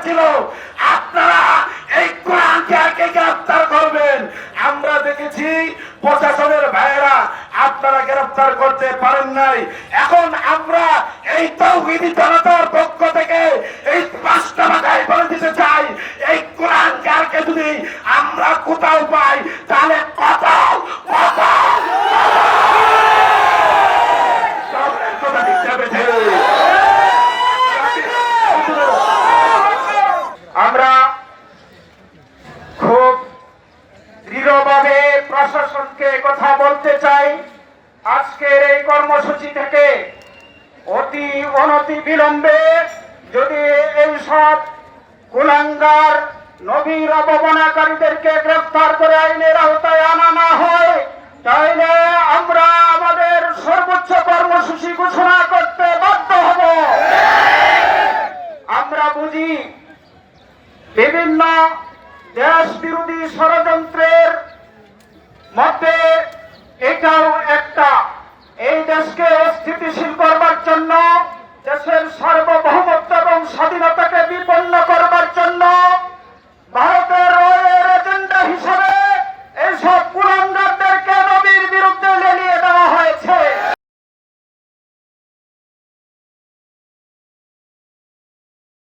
ছিল আপনারা এই কোরআনকে আগে গ্রেফতার করবেন। আমরা দেখেছি প্রশাসনের ভাইয়েরা আপনারা গ্রেফতার করতে পারেন নাই। এখন আমরা এই তাওহীদি জনতার পক্ষ থেকে এই পাঁচটা ভাষায় বলে দিতে চাই, এই কোরআনকে আগে যদি আমরা কোথাও পাই তাহলে কোথাও আমরা খুব দৃঢ়ভাবে প্রশাসনকে কথা বলতে চাই, আজকের এই কর্মসূচি থেকে অনতি বিলম্বে যদি এই সব কুলাঙ্গার নবীর অবমাননাকারীদেরকে গ্রেফতার করে আইনের আওতায় আনা না হয় তাহলে আমরা আমাদের সর্বোচ্চ কর্মসূচি ঘোষণা করতে বাধ্য হব। আমরা বুঝি বিভিন্ন দেশ বিরোধী ষড়যন্ত্রের মধ্যে এটাও একটা, এই দেশকে অস্থিতিশীল করবার জন্য, দেশের সার্বভৌমত্ব এবং